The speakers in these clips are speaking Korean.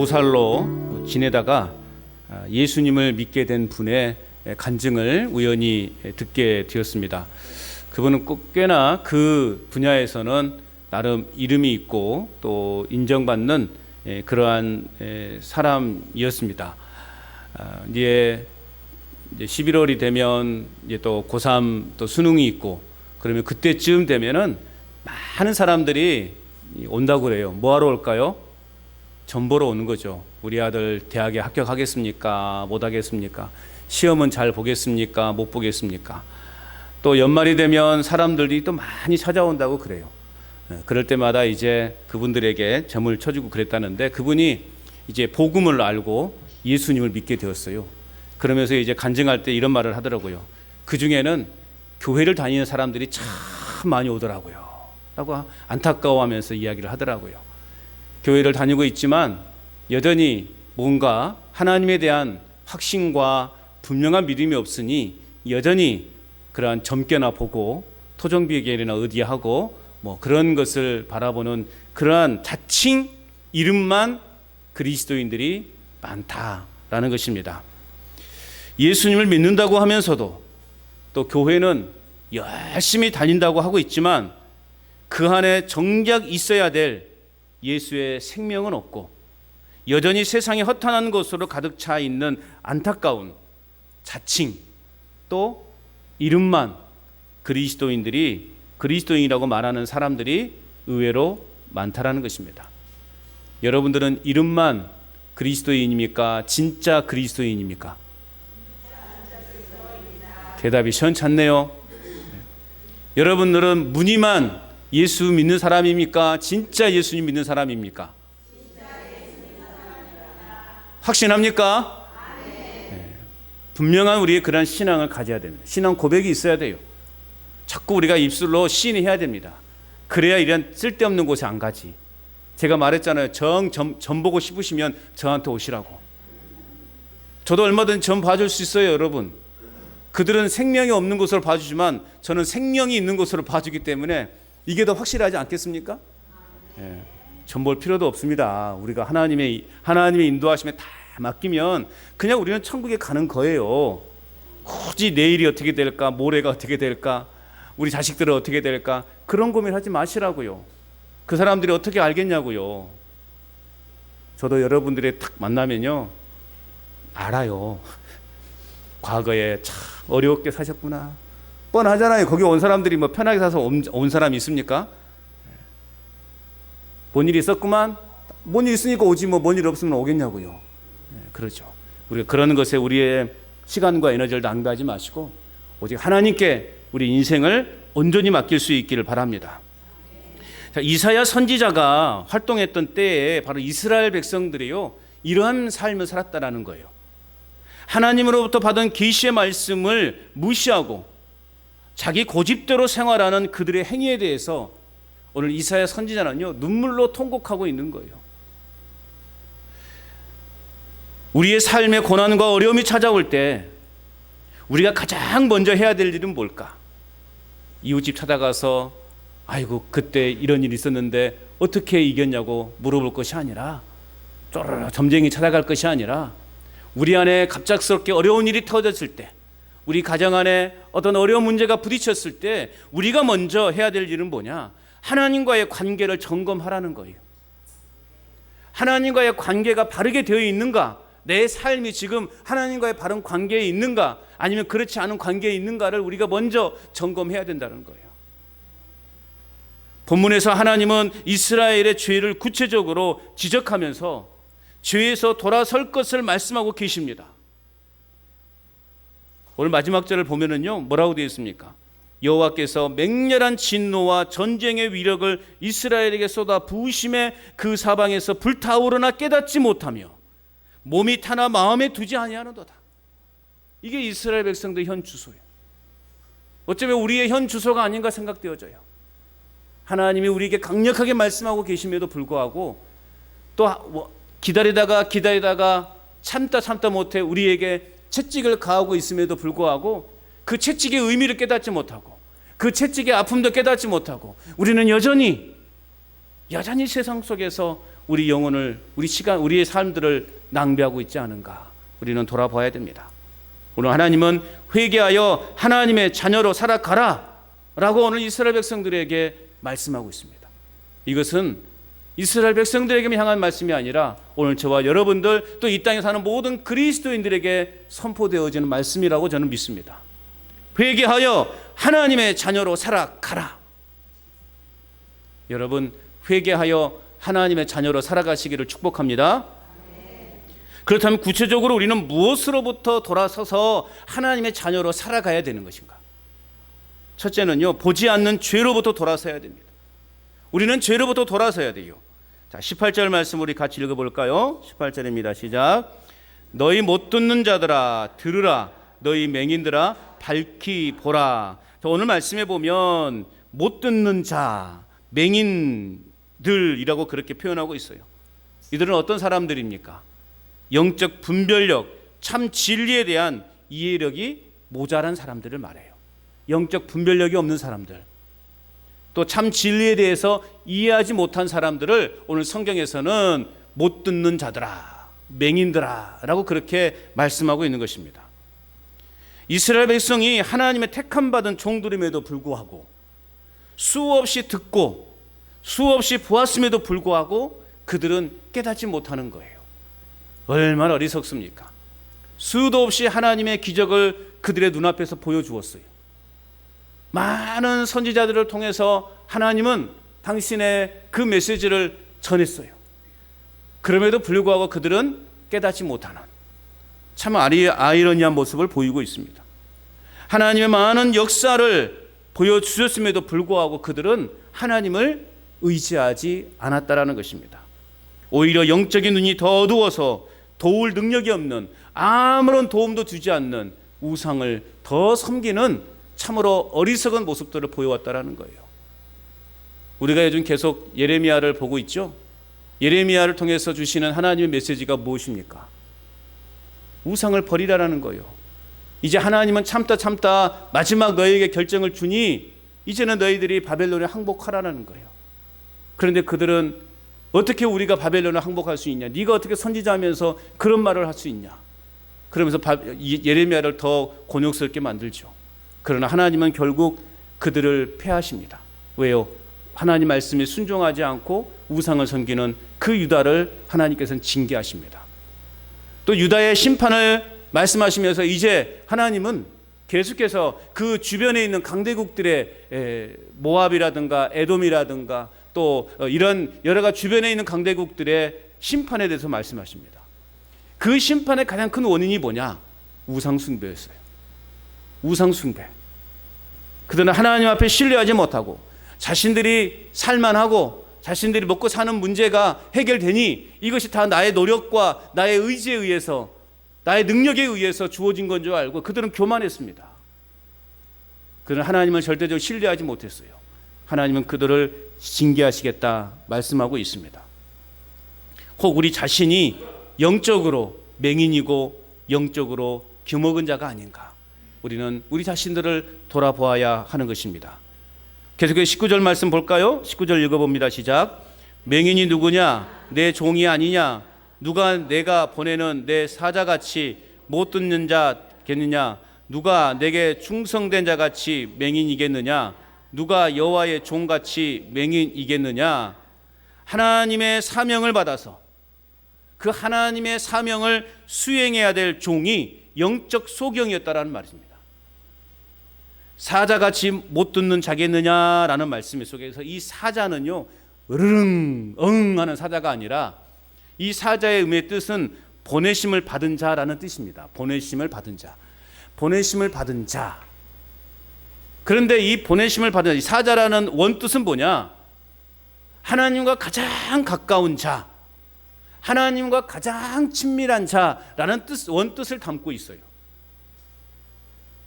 보살로 지내다가 예수님을 믿게 된 분의 간증을 우연히 듣게 되었습니다. 그분은 꽤나 그 분야에서는 나름 이름이 있고 또 인정받는 그러한 사람이었습니다. 이제 11월이 되면 이제 또 고3 또 수능이 있고 그러면 그때쯤 되면은 많은 사람들이 온다고 그래요. 뭐 하러 올까요? 점 보러 오는 거죠. 우리 아들 대학에 합격하겠습니까? 못 하겠습니까? 시험은 잘 보겠습니까? 못 보겠습니까? 또 연말이 되면 사람들이 또 많이 찾아온다고 그래요. 그럴 때마다 이제 그분들에게 점을 쳐주고 그랬다는데 그분이 이제 복음을 알고 예수님을 믿게 되었어요. 그러면서 이제 간증할 때 이런 말을 하더라고요. 그 중에는 교회를 다니는 사람들이 참 많이 오더라고요. 라고 안타까워하면서 이야기를 하더라고요. 교회를 다니고 있지만 여전히 뭔가 하나님에 대한 확신과 분명한 믿음이 없으니 여전히 그러한 점괘나 보고 토종비결이나 의지하고 뭐 그런 것을 바라보는 그러한 자칭 이름만 그리스도인들이 많다라는 것입니다. 예수님을 믿는다고 하면서도 또 교회는 열심히 다닌다고 하고 있지만 그 안에 정작 있어야 될 예수의 생명은 없고 여전히 세상이 허탄한 것으로 가득 차 있는 안타까운 자칭 또 이름만 그리스도인들이 그리스도인이라고 말하는 사람들이 의외로 많다라는 것입니다. 여러분들은 이름만 그리스도인입니까? 진짜 그리스도인입니까? 대답이 시원찮네요. 여러분들은 무늬만 예수 믿는 사람입니까? 진짜 예수님 믿는 사람입니까? 확신합니까? 네. 분명한 우리의 그런 신앙을 가져야 됩니다. 신앙 고백이 있어야 돼요. 자꾸 우리가 입술로 시인해야 됩니다. 그래야 이런 쓸데없는 곳에 안 가지. 제가 말했잖아요. 점 보고 싶으시면 저한테 오시라고. 저도 얼마든지 점 봐줄 수 있어요, 여러분. 그들은 생명이 없는 곳으로 봐주지만 저는 생명이 있는 곳으로 봐주기 때문에 이게 더 확실하지 않겠습니까? 예, 점 볼 필요도 없습니다. 우리가 하나님의 인도하심에 다 맡기면 그냥 우리는 천국에 가는 거예요. 굳이 내일이 어떻게 될까, 모레가 어떻게 될까, 우리 자식들은 어떻게 될까 그런 고민하지 마시라고요. 그 사람들이 어떻게 알겠냐고요. 저도 여러분들이 탁 만나면요 알아요. 과거에 참 어렵게 사셨구나. 뻔하잖아요. 거기 온 사람들이 뭐 편하게 사서 온 사람이 있습니까? 뭔 일 있었구만. 뭔 일 있으니까 오지 뭐 뭔 일 없으면 오겠냐고요. 그렇죠. 우리가 그런 것에 우리의 시간과 에너지를 낭비하지 마시고 오직 하나님께 우리 인생을 온전히 맡길 수 있기를 바랍니다. 자, 이사야 선지자가 활동했던 때에 바로 이스라엘 백성들이요 이러한 삶을 살았다라는 거예요. 하나님으로부터 받은 계시의 말씀을 무시하고 자기 고집대로 생활하는 그들의 행위에 대해서 오늘 이사야 선지자는요 눈물로 통곡하고 있는 거예요. 우리의 삶의 고난과 어려움이 찾아올 때 우리가 가장 먼저 해야 될 일은 뭘까? 이웃집 찾아가서 아이고 그때 이런 일이 있었는데 어떻게 이겼냐고 물어볼 것이 아니라 쪼르르 점쟁이 찾아갈 것이 아니라 우리 안에 갑작스럽게 어려운 일이 터졌을 때 우리 가정 안에 어떤 어려운 문제가 부딪혔을 때 우리가 먼저 해야 될 일은 뭐냐? 하나님과의 관계를 점검하라는 거예요. 하나님과의 관계가 바르게 되어 있는가? 내 삶이 지금 하나님과의 바른 관계에 있는가? 아니면 그렇지 않은 관계에 있는가를 우리가 먼저 점검해야 된다는 거예요. 본문에서 하나님은 이스라엘의 죄를 구체적으로 지적하면서 죄에서 돌아설 것을 말씀하고 계십니다. 오늘 마지막 절을 보면은요 뭐라고 되어 있습니까? 여호와께서 맹렬한 진노와 전쟁의 위력을 이스라엘에게 쏟아 부으심에 그 사방에서 불타오르나 깨닫지 못하며 몸이 타나 마음에 두지 아니하는도다. 이게 이스라엘 백성들의 현 주소예요. 어쩌면 우리의 현 주소가 아닌가 생각되어져요. 하나님이 우리에게 강력하게 말씀하고 계심에도 불구하고 또 기다리다가 참다 못해 우리에게 채찍을 가하고 있음에도 불구하고 그 채찍의 의미를 깨닫지 못하고 그 채찍의 아픔도 깨닫지 못하고 우리는 여전히 세상 속에서 우리 영혼을, 우리 시간, 우리의 삶들을 낭비하고 있지 않은가? 우리는 돌아봐야 됩니다. 오늘 하나님은 회개하여 하나님의 자녀로 살아가라 라고 오늘 이스라엘 백성들에게 말씀하고 있습니다. 이것은 이스라엘 백성들에게 향한 말씀이 아니라 오늘 저와 여러분들 또 이 땅에 사는 모든 그리스도인들에게 선포되어지는 말씀이라고 저는 믿습니다. 회개하여 하나님의 자녀로 살아가라. 여러분, 회개하여 하나님의 자녀로 살아가시기를 축복합니다. 그렇다면 구체적으로 우리는 무엇으로부터 돌아서서 하나님의 자녀로 살아가야 되는 것인가? 첫째는요, 보지 않는 죄로부터 돌아서야 됩니다. 우리는 죄로부터 돌아서야 돼요. 자, 18절 말씀 우리 같이 읽어볼까요? 18절입니다. 시작. 너희 못 듣는 자들아 들으라. 너희 맹인들아 밝히 보라. 자, 오늘 말씀에 보면 못 듣는 자, 맹인들이라고 그렇게 표현하고 있어요. 이들은 어떤 사람들입니까? 영적 분별력, 참 진리에 대한 이해력이 모자란 사람들을 말해요. 영적 분별력이 없는 사람들, 또 참 진리에 대해서 이해하지 못한 사람들을 오늘 성경에서는 못 듣는 자들아, 맹인들아 라고 그렇게 말씀하고 있는 것입니다. 이스라엘 백성이 하나님의 택함받은 종들임에도 불구하고 수없이 듣고 수없이 보았음에도 불구하고 그들은 깨닫지 못하는 거예요. 얼마나 어리석습니까? 수도 없이 하나님의 기적을 그들의 눈앞에서 보여주었어요. 많은 선지자들을 통해서 하나님은 당신의 그 메시지를 전했어요. 그럼에도 불구하고 그들은 깨닫지 못하는 참 아이러니한 모습을 보이고 있습니다. 하나님의 많은 역사를 보여주셨음에도 불구하고 그들은 하나님을 의지하지 않았다라는 것입니다. 오히려 영적인 눈이 더 어두워서 도울 능력이 없는, 아무런 도움도 주지 않는 우상을 더 섬기는 참으로 어리석은 모습들을 보여왔다라는 거예요. 우리가 요즘 계속 예레미야를 보고 있죠. 예레미야를 통해서 주시는 하나님의 메시지가 무엇입니까? 우상을 버리라라는 거예요. 이제 하나님은 참다 마지막 너희에게 결정을 주니 이제는 너희들이 바벨론에 항복하라는 거예요. 그런데 그들은 어떻게 우리가 바벨론을 항복할 수 있냐? 네가 어떻게 선지자하면서 그런 말을 할 수 있냐? 그러면서 예레미야를 더 곤욕스럽게 만들죠. 그러나 하나님은 결국 그들을 패하십니다. 왜요? 하나님 말씀에 순종하지 않고 우상을 섬기는 그 유다를 하나님께서는 징계하십니다. 또 유다의 심판을 말씀하시면서 이제 하나님은 계속해서 그 주변에 있는 강대국들의 모압이라든가 에돔이라든가 또 이런 여러 가지 주변에 있는 강대국들의 심판에 대해서 말씀하십니다. 그 심판의 가장 큰 원인이 뭐냐? 우상숭배였어요. 우상숭배. 그들은 하나님 앞에 신뢰하지 못하고 자신들이 살만하고 자신들이 먹고 사는 문제가 해결되니 이것이 다 나의 노력과 나의 의지에 의해서, 나의 능력에 의해서 주어진 건 줄 알고 그들은 교만했습니다. 그들은 하나님을 절대적으로 신뢰하지 못했어요. 하나님은 그들을 징계하시겠다 말씀하고 있습니다. 혹 우리 자신이 영적으로 맹인이고 영적으로 규먹은 자가 아닌가? 우리는 우리 자신들을 돌아보아야 하는 것입니다. 계속해서 19절 말씀 볼까요? 19절 읽어봅니다. 시작. 맹인이 누구냐? 내 종이 아니냐? 누가 내가 보내는 내 사자같이 못 듣는 자겠느냐? 누가 내게 충성된 자같이 맹인이겠느냐? 누가 여호와의 종같이 맹인이겠느냐? 하나님의 사명을 받아서 그 하나님의 사명을 수행해야 될 종이 영적 소경이었다라는 말입니다. 사자같이 못 듣는 자겠느냐라는 말씀 속에서 이 사자는요, 으르릉 응 하는 사자가 아니라 이 사자의 의미의 뜻은 보내심을 받은 자라는 뜻입니다. 보내심을 받은 자. 보내심을 받은 자. 그런데 이 보내심을 받은 이 사자라는 원뜻은 뭐냐? 하나님과 가장 가까운 자, 하나님과 가장 친밀한 자라는 뜻, 원뜻을 담고 있어요.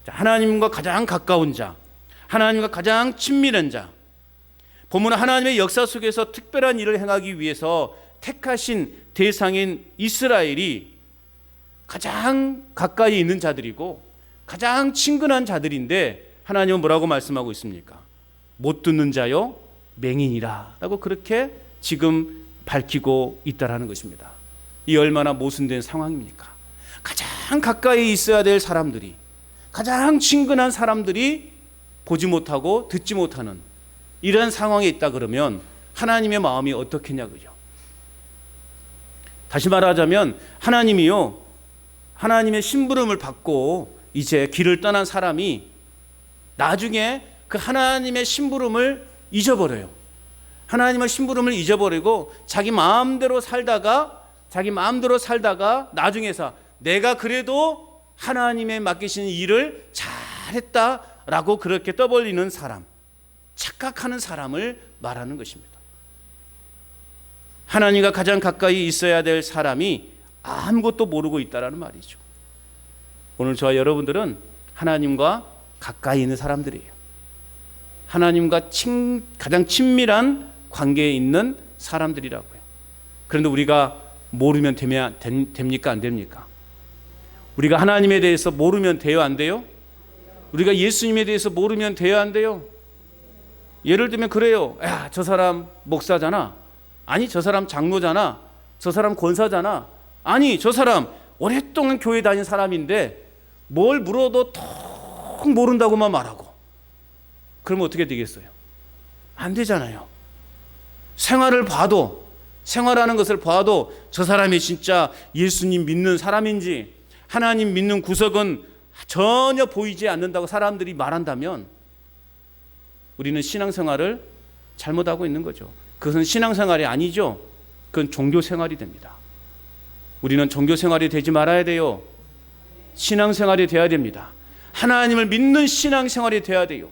하나님과 가장 가까운 자, 하나님과 가장 친밀한 자. 본문은 하나님의 역사 속에서 특별한 일을 행하기 위해서 택하신 대상인 이스라엘이 가장 가까이 있는 자들이고 가장 친근한 자들인데 하나님은 뭐라고 말씀하고 있습니까? 못 듣는 자요 맹인이라 라고 그렇게 지금 밝히고 있다라는 것입니다. 이 얼마나 모순된 상황입니까? 가장 가까이 있어야 될 사람들이, 가장 친근한 사람들이 보지 못하고 듣지 못하는 이런 상황에 있다 그러면 하나님의 마음이 어떻겠냐고요. 다시 말하자면 하나님이요, 하나님의 심부름을 받고 이제 길을 떠난 사람이 나중에 그 하나님의 심부름을 잊어버려요. 하나님의 심부름을 잊어버리고 자기 마음대로 살다가 나중에서 내가 그래도 하나님의 맡기신 일을 잘했다라고 그렇게 떠벌리는 사람, 착각하는 사람을 말하는 것입니다. 하나님과 가장 가까이 있어야 될 사람이 아무것도 모르고 있다라는 말이죠. 오늘 저와 여러분들은 하나님과 가까이 있는 사람들이에요. 하나님과 가장 친밀한 관계에 있는 사람들이라고요. 그런데 우리가 모르면 됩니까? 안 됩니까? 우리가 하나님에 대해서 모르면 돼요? 안 돼요? 우리가 예수님에 대해서 모르면 돼요? 안 돼요? 예를 들면 그래요. 야, 저 사람 목사잖아. 아니, 저 사람 장로잖아. 저 사람 권사잖아. 아니, 저 사람 오랫동안 교회 다닌 사람인데 뭘 물어도 통 모른다고만 말하고. 그러면 어떻게 되겠어요? 안 되잖아요. 생활하는 것을 봐도 저 사람이 진짜 예수님 믿는 사람인지 하나님 믿는 구석은 전혀 보이지 않는다고 사람들이 말한다면 우리는 신앙생활을 잘못하고 있는 거죠. 그것은 신앙생활이 아니죠. 그건 종교생활이 됩니다. 우리는 종교생활이 되지 말아야 돼요. 신앙생활이 돼야 됩니다. 하나님을 믿는 신앙생활이 돼야 돼요.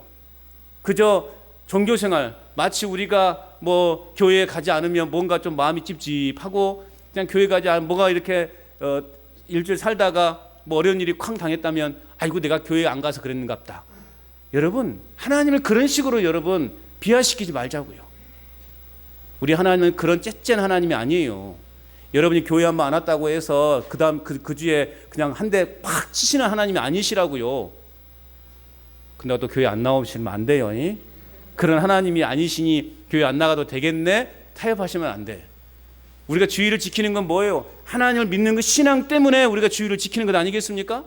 그저 종교생활, 마치 우리가 뭐 교회에 가지 않으면 뭔가 좀 마음이 찝찝하고 그냥 교회 가지 않으면 뭐가 이렇게 일주일 살다가 뭐 어려운 일이 쾅 당했다면 아이고 내가 교회 안 가서 그랬는갑다. 여러분, 하나님을 그런 식으로 여러분 비하시키지 말자고요. 우리 하나님은 그런 째쨈 하나님이 아니에요. 여러분이 교회 한번 안 왔다고 해서 그다음 그 주에 그냥 한 대 팍 치시는 하나님이 아니시라고요. 근데 또 교회 안 나오시면 안 돼요. 그런 하나님이 아니시니 교회 안 나가도 되겠네? 타협하시면 안 돼. 우리가 주의를 지키는 건 뭐예요? 하나님을 믿는 그 신앙 때문에 우리가 주의를 지키는 것 아니겠습니까?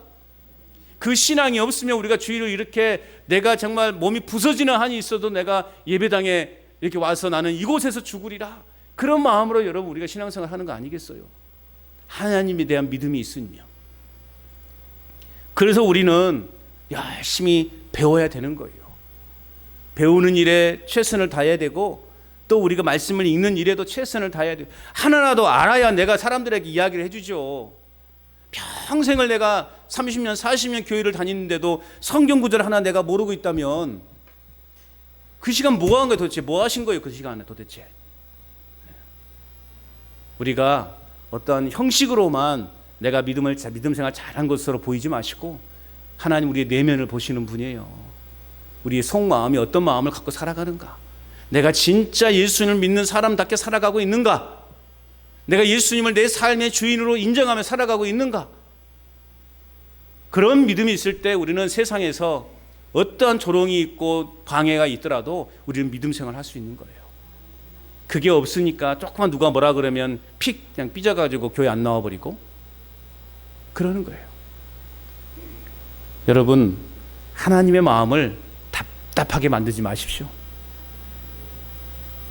그 신앙이 없으면 우리가 주의를 이렇게 내가 정말 몸이 부서지는 한이 있어도 내가 예배당에 이렇게 와서 나는 이곳에서 죽으리라. 그런 마음으로 여러분 우리가 신앙생활 하는 거 아니겠어요? 하나님에 대한 믿음이 있으며. 그래서 우리는 열심히 배워야 되는 거예요. 배우는 일에 최선을 다해야 되고 또 우리가 말씀을 읽는 일에도 최선을 다해야 돼요. 하나라도 알아야 내가 사람들에게 이야기를 해주죠. 평생을 내가 30년, 40년 교회를 다니는데도 성경 구절 하나 내가 모르고 있다면 그 시간 뭐 한 거예요 도대체? 뭐 하신 거예요 그 시간에 도대체? 우리가 어떤 형식으로만 내가 믿음 생활 잘한 것으로 보이지 마시고 하나님 우리의 내면을 보시는 분이에요. 우리의 속마음이 어떤 마음을 갖고 살아가는가? 내가 진짜 예수님을 믿는 사람답게 살아가고 있는가? 내가 예수님을 내 삶의 주인으로 인정하며 살아가고 있는가? 그런 믿음이 있을 때 우리는 세상에서 어떠한 조롱이 있고 방해가 있더라도 우리는 믿음 생활을 할 수 있는 거예요. 그게 없으니까 조금만 누가 뭐라 그러면 그냥 삐져가지고 교회 안 나와버리고 그러는 거예요. 여러분, 하나님의 마음을 답답하게 만들지 마십시오.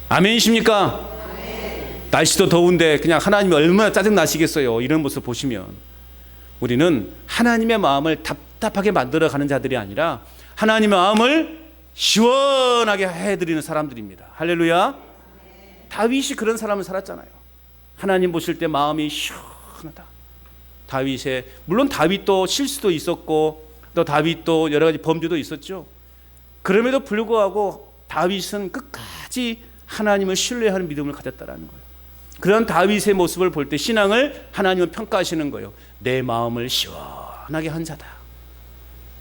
아멘이십니까? 아멘. 날씨도 더운데 그냥 하나님이 얼마나 짜증나시겠어요. 이런 모습 보시면. 우리는 하나님의 마음을 답답하게 만들어가는 자들이 아니라 하나님의 마음을 시원하게 해드리는 사람들입니다. 할렐루야. 다윗이 그런 사람을 살았잖아요. 하나님 보실 때 마음이 시원하다. 물론 다윗도 실수도 있었고 또 다윗도 여러 가지 범죄도 있었죠. 그럼에도 불구하고 다윗은 끝까지 하나님을 신뢰하는 믿음을 가졌다라는 거예요. 그런 다윗의 모습을 볼 때 신앙을 하나님은 평가하시는 거예요. 내 마음을 시원하게 한 자다.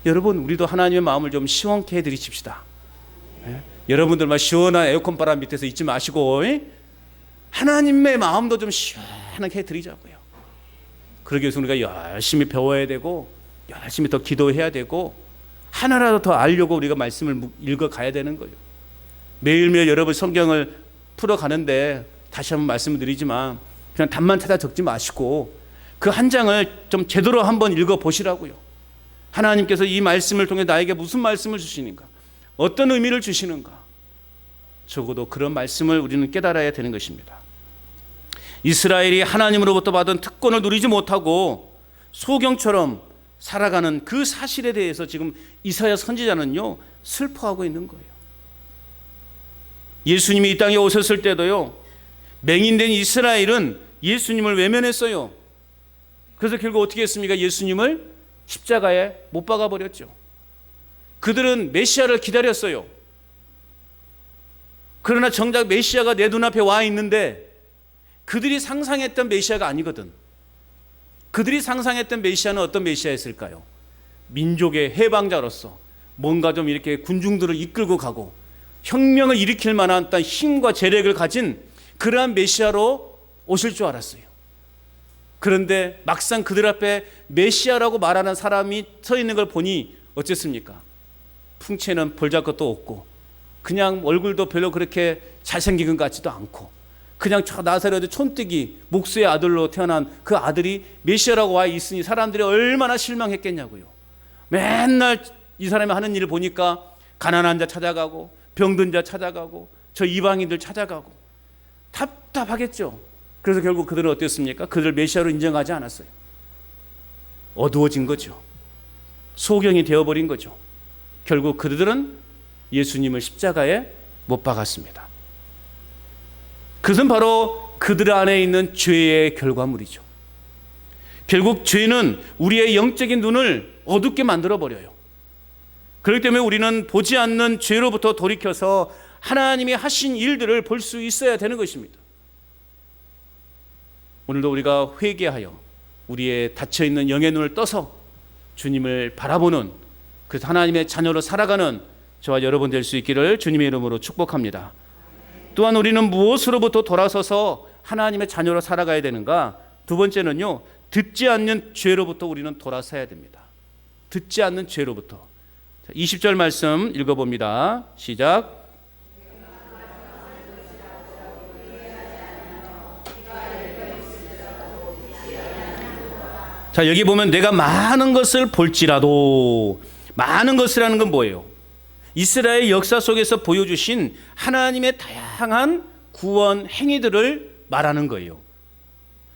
여러분, 우리도 하나님의 마음을 좀 시원케 해드리십시다. 여러분들만 시원한 에어컨 바람 밑에서 있지 마시고 하나님의 마음도 좀 시원하게 해드리자고요. 그러기 위해서 우리가 열심히 배워야 되고 열심히 더 기도해야 되고 하나라도 더 알려고 우리가 말씀을 읽어가야 되는 거예요. 매일매일 여러분 성경을 풀어가는데 다시 한번 말씀을 드리지만 그냥 답만 찾아 적지 마시고 그 한 장을 좀 제대로 한번 읽어보시라고요. 하나님께서 이 말씀을 통해 나에게 무슨 말씀을 주시는가, 어떤 의미를 주시는가, 적어도 그런 말씀을 우리는 깨달아야 되는 것입니다. 이스라엘이 하나님으로부터 받은 특권을 누리지 못하고 소경처럼 살아가는 그 사실에 대해서 지금 이사야 선지자는요 슬퍼하고 있는 거예요. 예수님이 이 땅에 오셨을 때도요 맹인된 이스라엘은 예수님을 외면했어요. 그래서 결국 어떻게 했습니까? 예수님을 십자가에 못 박아 버렸죠. 그들은 메시아를 기다렸어요. 그러나 정작 메시아가 내 눈앞에 와 있는데 그들이 상상했던 메시아가 아니거든. 그들이 상상했던 메시아는 어떤 메시아였을까요? 민족의 해방자로서 뭔가 좀 이렇게 군중들을 이끌고 가고 혁명을 일으킬 만한 어떤 힘과 재력을 가진 그러한 메시아로 오실 줄 알았어요. 그런데 막상 그들 앞에 메시아라고 말하는 사람이 서 있는 걸 보니 어쨌습니까? 풍채는 볼잘것도 없고 그냥 얼굴도 별로 그렇게 잘생긴 것 같지도 않고 그냥 저 나사렛의 촌뜨기 목수의 아들로 태어난 그 아들이 메시아라고 와 있으니 사람들이 얼마나 실망했겠냐고요. 맨날 이 사람이 하는 일을 보니까 가난한 자 찾아가고 병든 자 찾아가고 저 이방인들 찾아가고 답답하겠죠. 그래서 결국 그들은 어땠습니까? 그들을 메시아로 인정하지 않았어요. 어두워진 거죠. 소경이 되어버린 거죠. 결국 그들은 예수님을 십자가에 못 박았습니다. 그것은 바로 그들 안에 있는 죄의 결과물이죠. 결국 죄는 우리의 영적인 눈을 어둡게 만들어버려요. 그렇기 때문에 우리는 보지 않는 죄로부터 돌이켜서 하나님이 하신 일들을 볼 수 있어야 되는 것입니다. 오늘도 우리가 회개하여 우리의 닫혀있는 영의 눈을 떠서 주님을 바라보는 그 하나님의 자녀로 살아가는 저와 여러분 될 수 있기를 주님의 이름으로 축복합니다. 또한 우리는 무엇으로부터 돌아서서 하나님의 자녀로 살아가야 되는가? 두 번째는요, 듣지 않는 죄로부터 우리는 돌아서야 됩니다. 듣지 않는 죄로부터. 20절 말씀 읽어봅니다. 시작. 자, 여기 보면 내가 많은 것을 볼지라도, 많은 것이라는 건 뭐예요? 이스라엘 역사 속에서 보여주신 하나님의 다양한 구원 행위들을 말하는 거예요.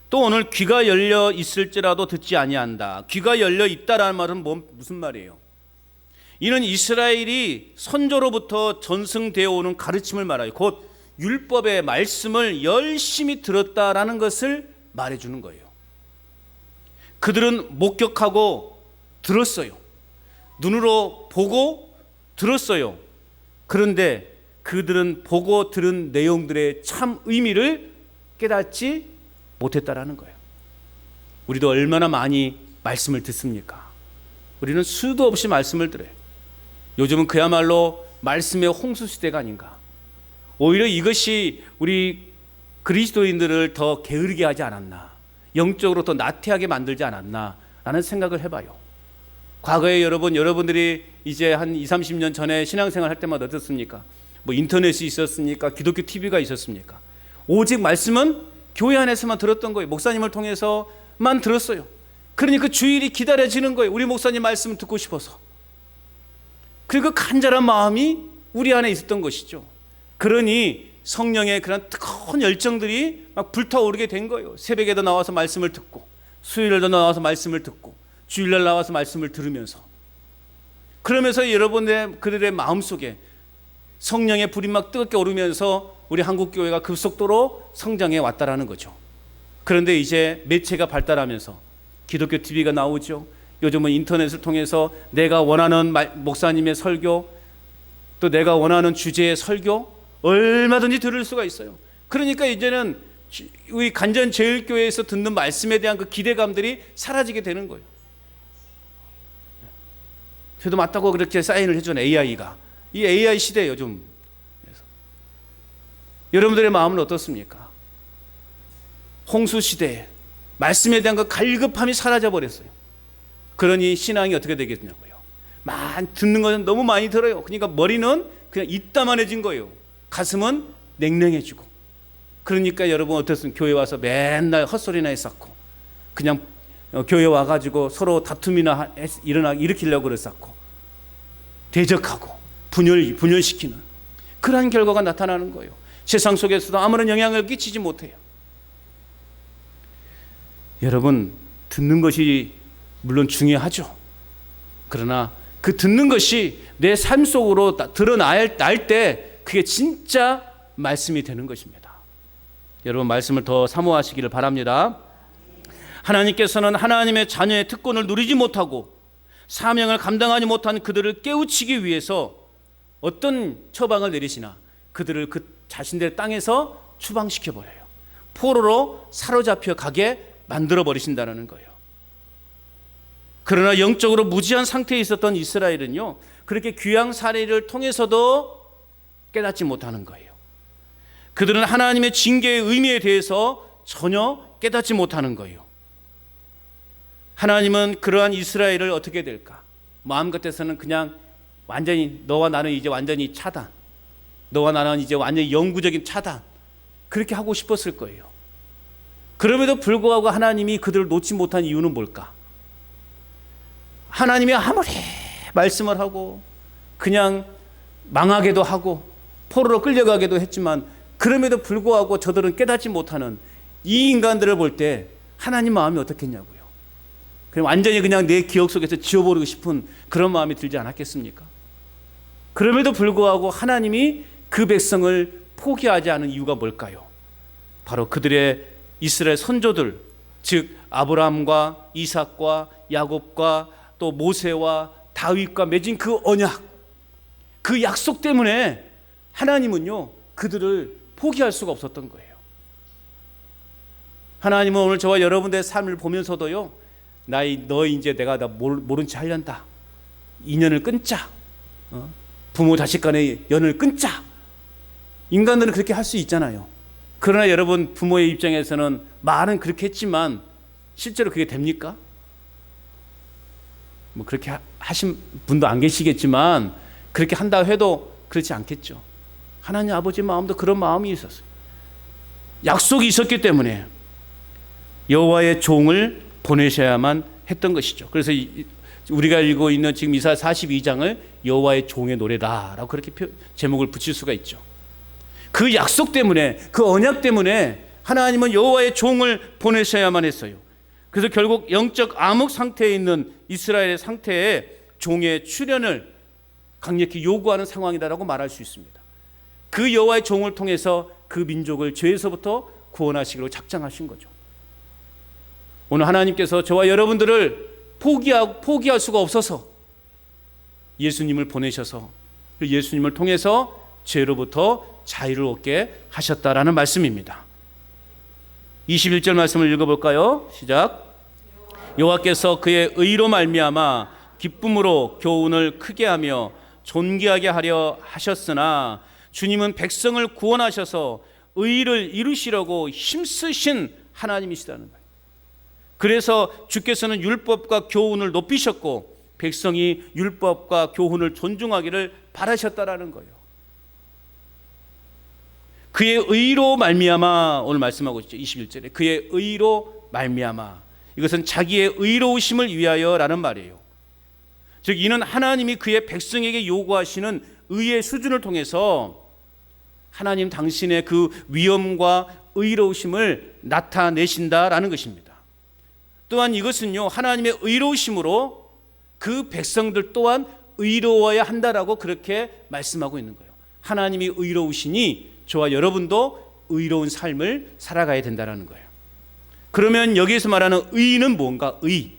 또 오늘 귀가 열려 있을지라도 듣지 아니한다. 귀가 열려 있다라는 말은 무슨 말이에요? 이는 이스라엘이 선조로부터 전승되어 오는 가르침을 말하여 곧 율법의 말씀을 열심히 들었다라는 것을 말해주는 거예요. 그들은 목격하고 들었어요. 눈으로 보고 들었어요. 그런데 그들은 보고 들은 내용들의 참 의미를 깨닫지 못했다라는 거예요. 우리도 얼마나 많이 말씀을 듣습니까? 우리는 수도 없이 말씀을 들어요. 요즘은 그야말로 말씀의 홍수 시대가 아닌가. 오히려 이것이 우리 그리스도인들을 더 게으르게 하지 않았나, 영적으로 더 나태하게 만들지 않았나 라는 생각을 해봐요. 과거에 여러분들이 이제 한 20, 30년 전에 신앙생활 할 때마다 어떻습니까? 뭐 인터넷이 있었습니까? 기독교 TV가 있었습니까? 오직 말씀은 교회 안에서만 들었던 거예요. 목사님을 통해서만 들었어요. 그러니까 주일이 기다려지는 거예요. 우리 목사님 말씀을 듣고 싶어서. 그리고 간절한 마음이 우리 안에 있었던 것이죠. 그러니 성령의 그런 뜨거운 열정들이 막 불타오르게 된 거예요. 새벽에도 나와서 말씀을 듣고, 수요일에도 나와서 말씀을 듣고, 주일날 나와서 말씀을 들으면서, 그러면서 여러분의 그들의 마음속에 성령의 불이 막 뜨겁게 오르면서 우리 한국교회가 급속도로 성장해 왔다라는 거죠. 그런데 이제 매체가 발달하면서 기독교 TV가 나오죠. 요즘은 인터넷을 통해서 내가 원하는 목사님의 설교, 또 내가 원하는 주제의 설교 얼마든지 들을 수가 있어요. 그러니까 이제는 우리 간전제일교회에서 듣는 말씀에 대한 그 기대감들이 사라지게 되는 거예요. 저도 맞다고 그렇게 사인을 해준 AI가, 이 AI 시대예요 요즘. 여러분들의 마음은 어떻습니까? 홍수 시대에 말씀에 대한 그 갈급함이 사라져 버렸어요. 그러니 신앙이 어떻게 되겠냐고요. 듣는 것은 너무 많이 들어요. 그러니까 머리는 그냥 이따만해진 거예요. 가슴은 냉랭해지고. 그러니까 여러분 어떻습니까? 교회 와서 맨날 헛소리나 했었고, 그냥 교회 와가지고 서로 다툼이나 일으키려고 그랬었고, 대적하고 분열시키는 그러한 결과가 나타나는 거예요. 세상 속에서도 아무런 영향을 끼치지 못해요. 여러분, 듣는 것이 물론 중요하죠. 그러나 그 듣는 것이 내 삶 속으로 드러날 때 그게 진짜 말씀이 되는 것입니다. 여러분, 말씀을 더 사모하시기를 바랍니다. 하나님께서는 하나님의 자녀의 특권을 누리지 못하고 사명을 감당하지 못한 그들을 깨우치기 위해서 어떤 처방을 내리시나 그들을 그 자신들의 땅에서 추방시켜버려요. 포로로 사로잡혀 가게 만들어 버리신다는 거예요. 그러나 영적으로 무지한 상태에 있었던 이스라엘은요, 그렇게 귀양 살이를 통해서도 깨닫지 못하는 거예요. 그들은 하나님의 징계의 의미에 대해서 전혀 깨닫지 못하는 거예요. 하나님은 그러한 이스라엘을 어떻게 될까? 마음 같아서는 그냥 완전히 너와 나는 이제 완전히 차단, 너와 나는 이제 완전히 영구적인 차단, 그렇게 하고 싶었을 거예요. 그럼에도 불구하고 하나님이 그들을 놓지 못한 이유는 뭘까? 하나님이 아무리 말씀을 하고 그냥 망하게도 하고 포로로 끌려가게도 했지만 그럼에도 불구하고 저들은 깨닫지 못하는 이 인간들을 볼 때 하나님 마음이 어떻겠냐고요. 그냥 완전히 그냥 내 기억 속에서 지워버리고 싶은 그런 마음이 들지 않았겠습니까? 그럼에도 불구하고 하나님이 그 백성을 포기하지 않은 이유가 뭘까요? 바로 그들의 이스라엘 선조들, 즉 아브라함과 이삭과 야곱과 또 모세와 다윗과 맺은 그 언약, 그 약속 때문에 하나님은요 그들을 포기할 수가 없었던 거예요. 하나님은 오늘 저와 여러분들의 삶을 보면서도요, 너 이제 내가 모른 체 하련다, 인연을 끊자, 부모 자식 간의 연을 끊자. 인간들은 그렇게 할 수 있잖아요. 그러나 여러분, 부모의 입장에서는 말은 그렇게 했지만 실제로 그게 됩니까? 뭐 그렇게 하신 분도 안 계시겠지만 그렇게 한다 해도 그렇지 않겠죠. 하나님 아버지 마음도 그런 마음이 있었어요. 약속이 있었기 때문에 여호와의 종을 보내셔야만 했던 것이죠. 그래서 우리가 읽고 있는 지금 이사야 42장을 여호와의 종의 노래다라고 그렇게 제목을 붙일 수가 있죠. 그 약속 때문에, 그 언약 때문에 하나님은 여호와의 종을 보내셔야만 했어요. 그래서 결국 영적 암흑 상태에 있는 이스라엘의 상태에 종의 출현을 강력히 요구하는 상황이다라고 말할 수 있습니다. 그 여호와의 종을 통해서 그 민족을 죄에서부터 구원하시기로 작정하신 거죠. 오늘 하나님께서 저와 여러분들을 포기할 수가 없어서 예수님을 보내셔서 그 예수님을 통해서 죄로부터 자유를 얻게 하셨다라는 말씀입니다. 21절 말씀을 읽어볼까요? 시작. 여호와께서 그의 의로 말미암아 기쁨으로 교훈을 크게 하며 존귀하게 하려 하셨으나 주님은 백성을 구원하셔서 의를 이루시려고 힘쓰신 하나님이시다는 거예요. 그래서 주께서는 율법과 교훈을 높이셨고 백성이 율법과 교훈을 존중하기를 바라셨다라는 거예요. 그의 의로 말미암아, 오늘 말씀하고 있죠. 21절에 그의 의로 말미암아, 이것은 자기의 의로우심을 위하여라는 말이에요. 즉 이는 하나님이 그의 백성에게 요구하시는 의의 수준을 통해서 하나님 당신의 그 위엄과 의로우심을 나타내신다라는 것입니다. 또한 이것은요, 하나님의 의로우심으로 그 백성들 또한 의로워야 한다라고 그렇게 말씀하고 있는 거예요. 하나님이 의로우시니 저와 여러분도 의로운 삶을 살아가야 된다는 거예요. 그러면 여기에서 말하는 의는 뭔가? 이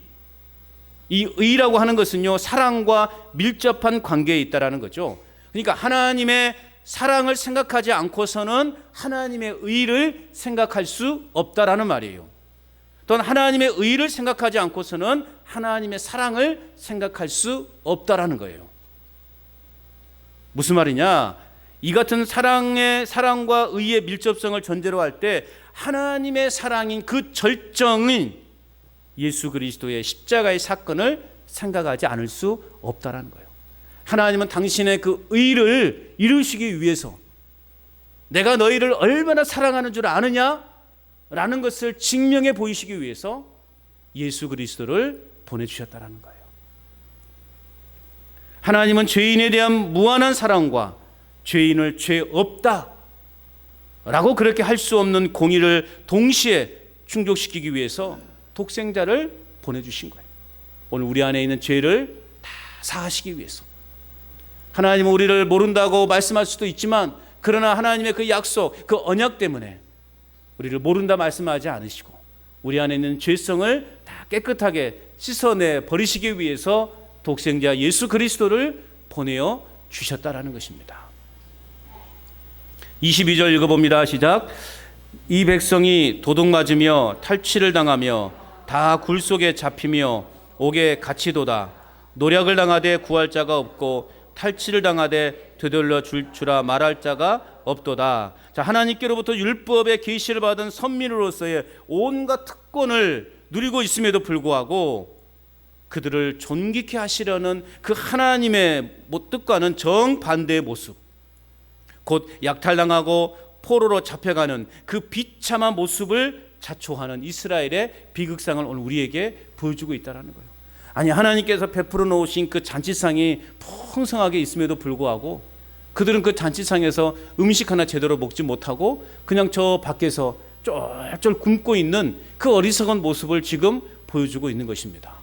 의라고 하는 것은요, 사랑과 밀접한 관계에 있다라는 거죠. 그러니까 하나님의 사랑을 생각하지 않고서는 하나님의 의를 생각할 수 없다라는 말이에요. 또한 하나님의 의를 생각하지 않고서는 하나님의 사랑을 생각할 수 없다라는 거예요. 무슨 말이냐? 이 같은 사랑과 의의 밀접성을 전제로 할 때 하나님의 사랑인 그 절정인 예수 그리스도의 십자가의 사건을 생각하지 않을 수 없다라는 거예요. 하나님은 당신의 그 의를 이루시기 위해서 내가 너희를 얼마나 사랑하는 줄 아느냐? 라는 것을 증명해 보이시기 위해서 예수 그리스도를 보내주셨다는 거예요. 하나님은 죄인에 대한 무한한 사랑과 죄인을 죄 없다 라고 그렇게 할 수 없는 공의를 동시에 충족시키기 위해서 독생자를 보내주신 거예요. 오늘 우리 안에 있는 죄를 다 사하시기 위해서. 하나님은 우리를 모른다고 말씀할 수도 있지만, 그러나 하나님의 그 약속, 그 언약 때문에 우리를 모른다 말씀하지 않으시고 우리 안에 있는 죄성을 다 깨끗하게 씻어내 버리시기 위해서 독생자 예수 그리스도를 보내어 주셨다라는 것입니다. 22절 읽어봅니다. 시작. 이 백성이 도둑맞으며 탈취를 당하며 다 굴 속에 잡히며 옥에 갇히도다. 노략을 당하되 구할 자가 없고 탈취를 당하되 되돌려 주라 말할 자가 없도다. 자, 하나님께로부터 율법의 계시를 받은 선민으로서의 온갖 특권을 누리고 있음에도 불구하고 그들을 존귀케 하시려는 그 하나님의 뜻과는 정반대의 모습, 곧 약탈당하고 포로로 잡혀가는 그 비참한 모습을 자초하는 이스라엘의 비극상을 오늘 우리에게 보여주고 있다는 거예요. 아니, 하나님께서 베풀어 놓으신 그 잔치상이 풍성하게 있음에도 불구하고 그들은 그 잔치상에서 음식 하나 제대로 먹지 못하고 그냥 저 밖에서 쫄쫄 굶고 있는 그 어리석은 모습을 지금 보여주고 있는 것입니다.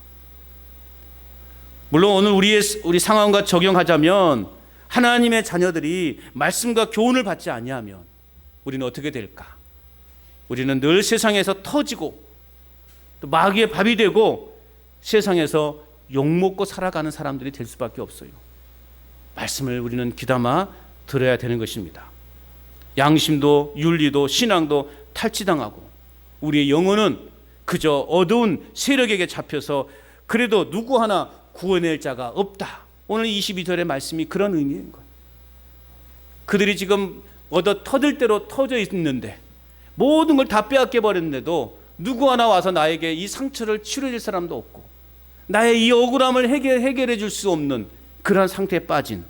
물론 오늘 우리 상황과 적용하자면 하나님의 자녀들이 말씀과 교훈을 받지 아니하면 우리는 어떻게 될까? 우리는 늘 세상에서 터지고 또 마귀의 밥이 되고 세상에서 욕먹고 살아가는 사람들이 될 수밖에 없어요. 말씀을 우리는 귀담아 들어야 되는 것입니다. 양심도 윤리도 신앙도 탈취당하고 우리의 영혼은 그저 어두운 세력에게 잡혀서 그래도 누구 하나 구원할 자가 없다. 오늘 22절의 말씀이 그런 의미인 거예요. 그들이 지금 얻어 터질 대로 터져 있는데 모든 걸 다 빼앗겨 버렸는데도 누구 하나 와서 나에게 이 상처를 치료해 줄 사람도 없고 나의 이 억울함을 해결해 줄 수 없는 그런 상태에 빠진,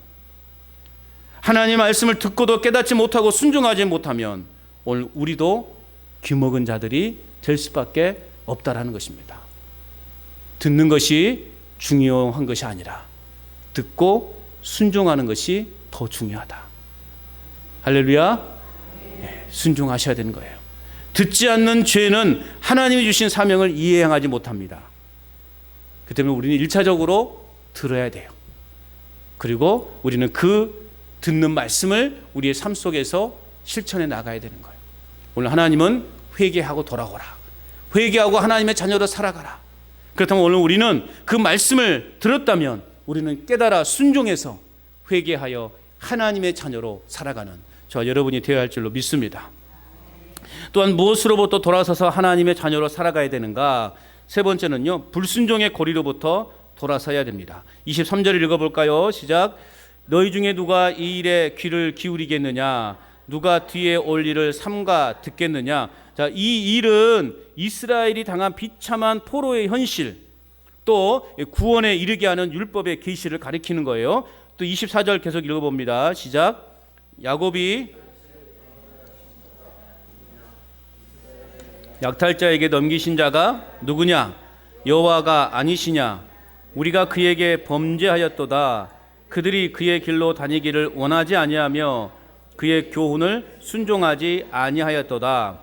하나님의 말씀을 듣고도 깨닫지 못하고 순종하지 못하면 오늘 우리도 귀먹은 자들이 될 수밖에 없다라는 것입니다. 듣는 것이 중요한 것이 아니라 듣고 순종하는 것이 더 중요하다. 할렐루야. 네, 순종하셔야 되는 거예요. 듣지 않는 죄는 하나님이 주신 사명을 이행하지 못합니다. 그 때문에 우리는 1차적으로 들어야 돼요. 그리고 우리는 그 듣는 말씀을 우리의 삶 속에서 실천해 나가야 되는 거예요. 오늘 하나님은 회개하고 돌아오라, 회개하고 하나님의 자녀로 살아가라. 그렇다면 오늘 우리는 그 말씀을 들었다면 우리는 깨달아 순종해서 회개하여 하나님의 자녀로 살아가는 저와 여러분이 되어야 할 줄로 믿습니다. 또한 무엇으로부터 돌아서서 하나님의 자녀로 살아가야 되는가? 세 번째는요, 불순종의 고리로부터 돌아서야 됩니다. 23절 읽어볼까요? 시작. 너희 중에 누가 이 일에 귀를 기울이겠느냐? 누가 뒤에 올 일을 삼가 듣겠느냐? 자, 이 일은 이스라엘이 당한 비참한 포로의 현실, 또 구원에 이르게 하는 율법의 계시를 가리키는 거예요. 또 24절 계속 읽어봅니다. 시작. 야곱이 약탈자에게 넘기신 자가 누구냐? 여호와가 아니시냐? 우리가 그에게 범죄하였도다. 그들이 그의 길로 다니기를 원하지 아니하며 그의 교훈을 순종하지 아니하였도다.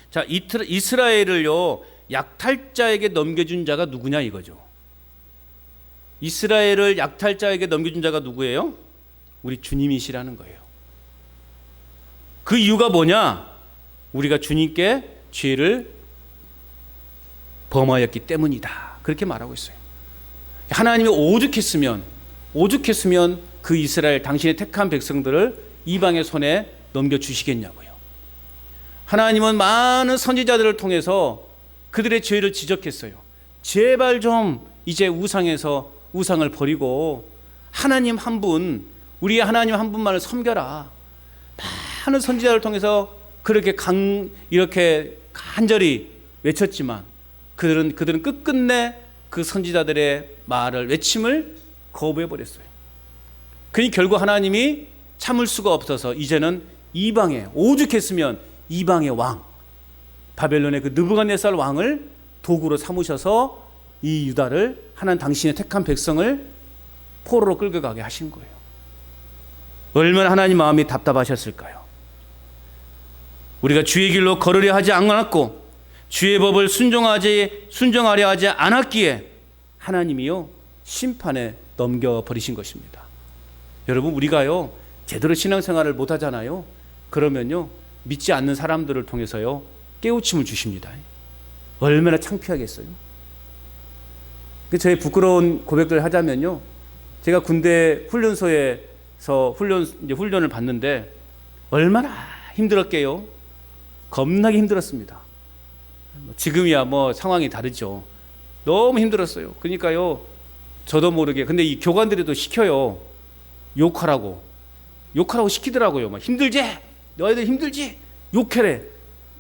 자, 이스라엘을요 약탈자에게 넘겨준 자가 누구냐 이거죠. 이스라엘을 약탈자에게 넘겨준 자가 누구예요? 우리 주님이시라는 거예요. 그 이유가 뭐냐? 우리가 주님께 죄를 범하였기 때문이다. 그렇게 말하고 있어요. 하나님이 오죽했으면 그 이스라엘 당신의 택한 백성들을 이방의 손에 넘겨주시겠냐고요. 하나님은 많은 선지자들을 통해서 그들의 죄를 지적했어요. 제발 좀 이제 우상을 버리고 하나님 한 분, 우리의 하나님 한 분만을 섬겨라. 많은 선지자를 통해서 이렇게 간절히 외쳤지만 그들은 끝끝내 그 선지자들의 외침을 거부해 버렸어요. 그러니 결국 하나님이 참을 수가 없어서 이제는 이방에 오죽했으면 이방의 왕 바벨론의 그 느부갓네살 왕을 도구로 삼으셔서 이 유다를 하나님 당신의 택한 백성을 포로로 끌고 가게 하신 거예요. 얼마나 하나님 마음이 답답하셨을까요? 우리가 주의 길로 걸으려 하지 않았고 주의 법을 순종하려 하지 않았기에 하나님이요 심판에 넘겨버리신 것입니다. 여러분, 우리가요 제대로 신앙생활을 못하잖아요. 그러면요 믿지 않는 사람들을 통해서요 깨우침을 주십니다. 얼마나 창피하겠어요. 저의 부끄러운 고백을 하자면요, 제가 군대 훈련소에서 훈련을 받는데 얼마나 힘들었게요. 겁나게 힘들었습니다. 지금이야 뭐 상황이 다르죠. 너무 힘들었어요. 그러니까요 저도 모르게, 근데 이 교관들이 또 시켜요. 욕하라고 시키더라고요. 막 힘들지? 너희들 힘들지? 욕해래.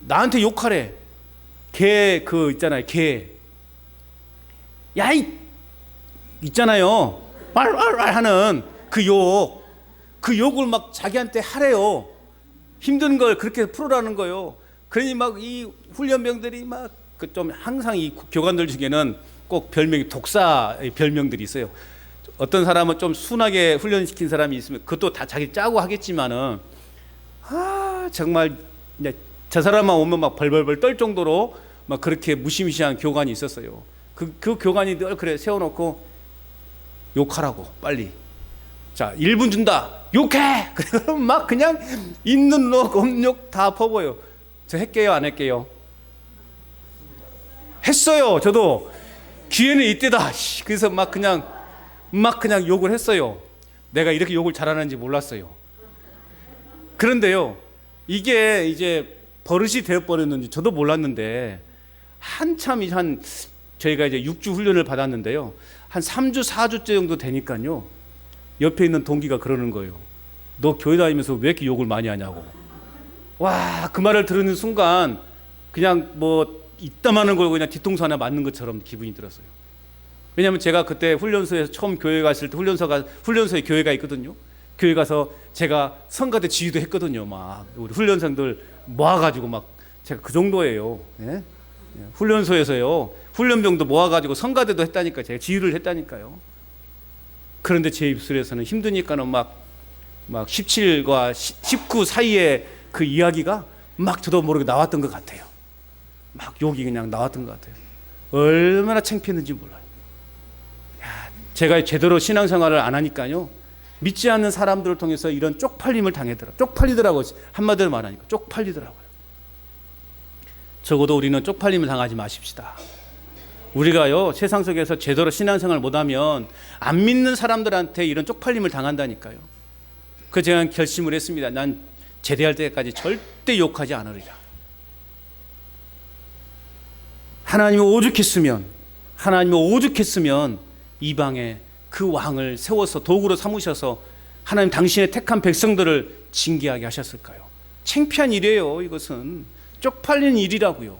나한테 욕하래. 개 있잖아요. 개. 있잖아요. 왈왈왈 하는 그 욕을 막 자기한테 하래요. 힘든 걸 그렇게 풀어라는 거요. 그러니 막 이 훈련병들이 막 좀 항상 이 교관들 중에는 꼭 별명이 독사의 별명들이 있어요. 어떤 사람은 좀 순하게 훈련시킨 사람이 있으면 그것도 다 자기 짜고 하겠지만은 정말 저 사람만 오면 막 벌벌벌 떨 정도로 막 그렇게 무시무시한 교관이 있었어요. 그 교관이 늘 그래 세워놓고 욕하라고 빨리. 자 1분 준다. 욕해. 그럼 막 그냥 있는 욕 다 퍼부어요. 저 할게요 안 할게요? 했어요. 저도 기회는 이때다. 그래서 막 그냥 욕을 했어요. 내가 이렇게 욕을 잘하는지 몰랐어요. 그런데요 이게 이제 버릇이 되어버렸는지 저도 몰랐는데 한참 저희가 이제 6주 훈련을 받았는데요, 한 3주 4주째 정도 되니까요 옆에 있는 동기가 그러는 거예요. 너 교회 다니면서 왜 이렇게 욕을 많이 하냐고. 와, 그 말을 들은 순간 그냥 뭐 이따마는 걸 그냥 뒤통수 하나 맞는 것처럼 기분이 들었어요. 왜냐하면 제가 그때 훈련소에서 처음 교회 갔을 때 훈련소에 교회가 있거든요. 교회 가서 제가 성가대 지휘도 했거든요. 막 우리 훈련생들 모아가지고 막 제가 그 정도예요. 예? 훈련소에서요 훈련병도 모아가지고 성가대도 했다니까, 제가 지휘를 했다니까요. 그런데 제 입술에서는 힘드니까는 막 17과 19 사이에 그 이야기가 막 저도 모르게 나왔던 것 같아요. 막 욕이 그냥 나왔던 것 같아요. 얼마나 창피했는지 몰라요. 제가 제대로 신앙생활을 안 하니까요 믿지 않는 사람들을 통해서 이런 쪽팔림을 쪽팔리더라고요. 한마디로 말하니까 쪽팔리더라고요. 적어도 우리는 쪽팔림을 당하지 마십시다. 우리가요 세상 속에서 제대로 신앙생활을 못하면 안 믿는 사람들한테 이런 쪽팔림을 당한다니까요. 그래서 제가 결심을 했습니다. 난 제대할 때까지 절대 욕하지 않으리라. 하나님이 오죽했으면 이방에 그 왕을 세워서 도구로 삼으셔서 하나님 당신의 택한 백성들을 징계하게 하셨을까요? 창피한 일이에요. 이것은 쪽팔리는 일이라고요.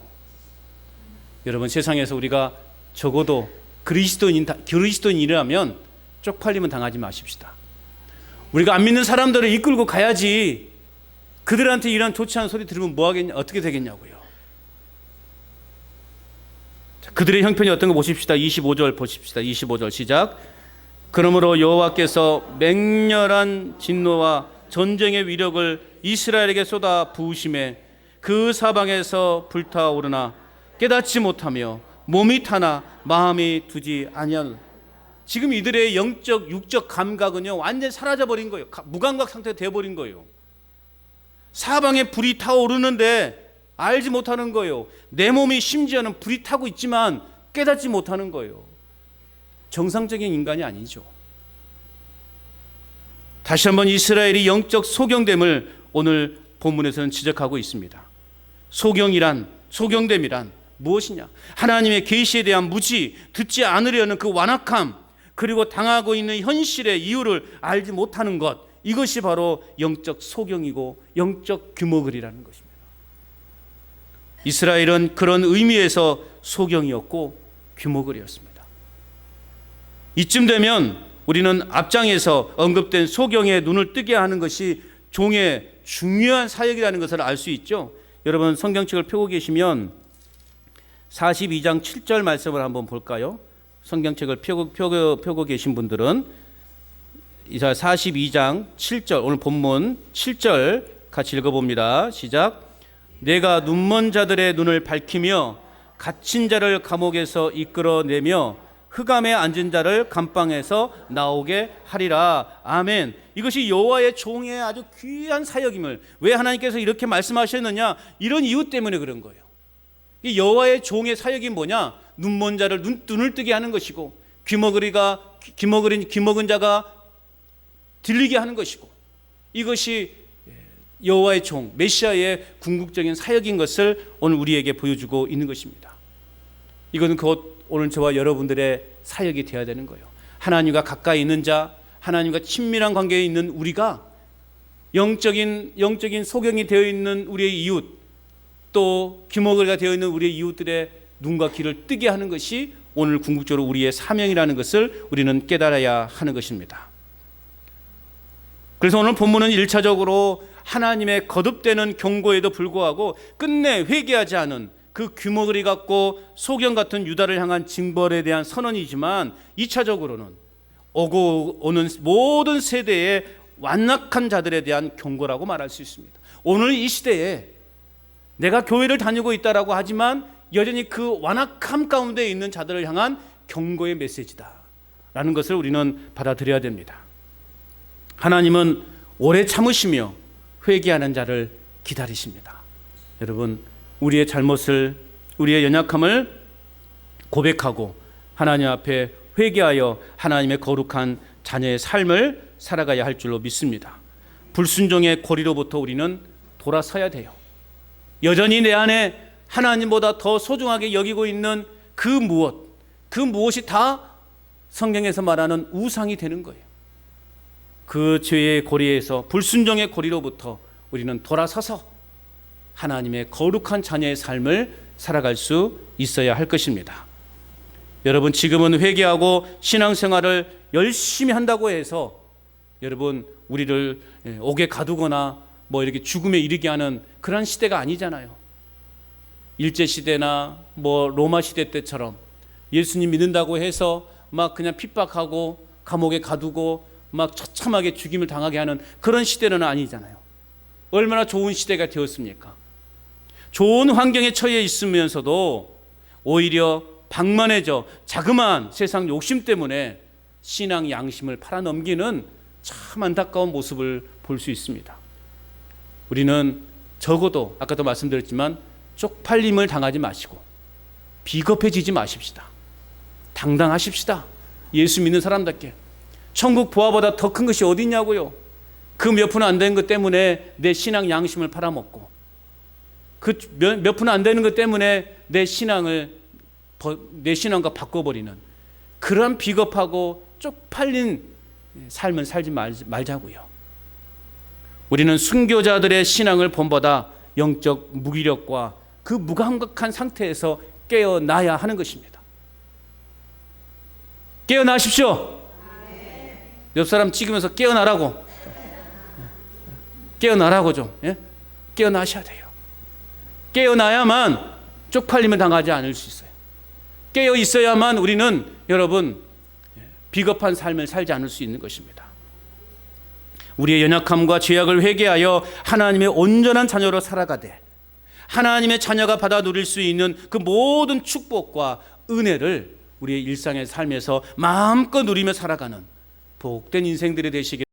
여러분, 세상에서 우리가 적어도 그리스도인이라면 쪽팔림은 당하지 마십시다. 우리가 안 믿는 사람들을 이끌고 가야지. 그들한테 이런 좋지 않은 소리 들으면 어떻게 되겠냐고요. 그들의 형편이 어떤 거 보십시다. 25절 보십시다. 25절 시작. 그러므로 여호와께서 맹렬한 진노와 전쟁의 위력을 이스라엘에게 쏟아 부으심에 그 사방에서 불타오르나 깨닫지 못하며 몸이 타나 마음이 두지 아니하는. 지금 이들의 영적 육적 감각은요 완전히 사라져버린 거예요. 무감각 상태가 되어버린 거예요. 사방에 불이 타오르는데 알지 못하는 거예요. 내 몸이 심지어는 불이 타고 있지만 깨닫지 못하는 거예요. 정상적인 인간이 아니죠. 다시 한번 이스라엘이 영적 소경됨을 오늘 본문에서는 지적하고 있습니다. 소경됨이란 무엇이냐? 하나님의 계시에 대한 무지, 듣지 않으려는 그 완악함, 그리고 당하고 있는 현실의 이유를 알지 못하는 것, 이것이 바로 영적 소경이고 영적 규모글이라는 것입니다. 이스라엘은 그런 의미에서 소경이었고 규모글이었습니다. 이쯤 되면 우리는 앞장에서 언급된 소경의 눈을 뜨게 하는 것이 종의 중요한 사역이라는 것을 알 수 있죠. 여러분 성경책을 펴고 계시면 42장 7절 말씀을 한번 볼까요? 성경책을 펴고 계신 분들은 이사야 42장 7절, 오늘 본문 7절 같이 읽어봅니다. 시작. 내가 눈먼 자들의 눈을 밝히며 갇힌 자를 감옥에서 이끌어내며 흑암에 앉은 자를 감방에서 나오게 하리라. 아멘. 이것이 여호와의 종의 아주 귀한 사역임을, 왜 하나님께서 이렇게 말씀하셨느냐, 이런 이유 때문에 그런 거예요. 이 여호와의 종의 사역이 뭐냐? 눈먼 자를 눈을 뜨게 하는 것이고, 귀먹은 자가 들리게 하는 것이고, 이것이 여호와의 종 메시아의 궁극적인 사역인 것을 오늘 우리에게 보여주고 있는 것입니다. 이것은 곧 오늘 저와 여러분들의 사역이 되어야 되는 거예요. 하나님과 가까이 있는 자, 하나님과 친밀한 관계에 있는 우리가 영적인 소경이 되어 있는 우리의 이웃, 또 귀머거리가 되어 있는 우리의 이웃들의 눈과 귀를 뜨게 하는 것이 오늘 궁극적으로 우리의 사명이라는 것을 우리는 깨달아야 하는 것입니다. 그래서 오늘 본문은 1차적으로 하나님의 거듭되는 경고에도 불구하고 끝내 회개하지 않은 그 귀머거리 같고 소경 같은 유다를 향한 징벌에 대한 선언이지만, 2차적으로는 오고 오는 모든 세대의 완악한 자들에 대한 경고라고 말할 수 있습니다. 오늘 이 시대에 내가 교회를 다니고 있다라고 하지만 여전히 그 완악함 가운데 있는 자들을 향한 경고의 메시지다라는 것을 우리는 받아들여야 됩니다. 하나님은 오래 참으시며 회개하는 자를 기다리십니다. 여러분, 우리의 잘못을, 우리의 연약함을 고백하고 하나님 앞에 회개하여 하나님의 거룩한 자녀의 삶을 살아가야 할 줄로 믿습니다. 불순종의 고리로부터 우리는 돌아서야 돼요. 여전히 내 안에 하나님보다 더 소중하게 여기고 있는 그 무엇이 다 성경에서 말하는 우상이 되는 거예요. 그 죄의 고리에서, 불순종의 고리로부터 우리는 돌아서서 하나님의 거룩한 자녀의 삶을 살아갈 수 있어야 할 것입니다. 여러분, 지금은 회개하고 신앙생활을 열심히 한다고 해서 여러분 우리를 옥에 가두거나 뭐 이렇게 죽음에 이르게 하는 그런 시대가 아니잖아요. 일제시대나 뭐 로마 시대 때처럼 예수님 믿는다고 해서 막 그냥 핍박하고 감옥에 가두고 막 처참하게 죽임을 당하게 하는 그런 시대는 아니잖아요. 얼마나 좋은 시대가 되었습니까? 좋은 환경에 처해 있으면서도 오히려 방만해져 자그마한 세상 욕심 때문에 신앙 양심을 팔아넘기는 참 안타까운 모습을 볼 수 있습니다. 우리는 적어도 아까도 말씀드렸지만 쪽팔림을 당하지 마시고 비겁해지지 마십시다. 당당하십시다. 예수 믿는 사람답게. 천국 보화보다 더 큰 것이 어디 있냐고요. 그 몇 푼 안 되는 것 때문에 내 신앙 양심을 팔아먹고, 그 몇 푼 안 되는 것 때문에 내 신앙과 바꿔버리는 그런 비겁하고 쪽팔린 삶을 살지 말자고요. 우리는 순교자들의 신앙을 본보다 영적 무기력과 그 무감각한 상태에서 깨어나야 하는 것입니다. 깨어나십시오. 옆 사람 찍으면서 깨어나라고. 깨어나라고 좀. 예? 깨어나셔야 돼요. 깨어나야만 쪽팔림을 당하지 않을 수 있어요. 깨어 있어야만 우리는 여러분 비겁한 삶을 살지 않을 수 있는 것입니다. 우리의 연약함과 죄악을 회개하여 하나님의 온전한 자녀로 살아가되 하나님의 자녀가 받아 누릴 수 있는 그 모든 축복과 은혜를 우리의 일상의 삶에서 마음껏 누리며 살아가는 복된 인생들이 되시길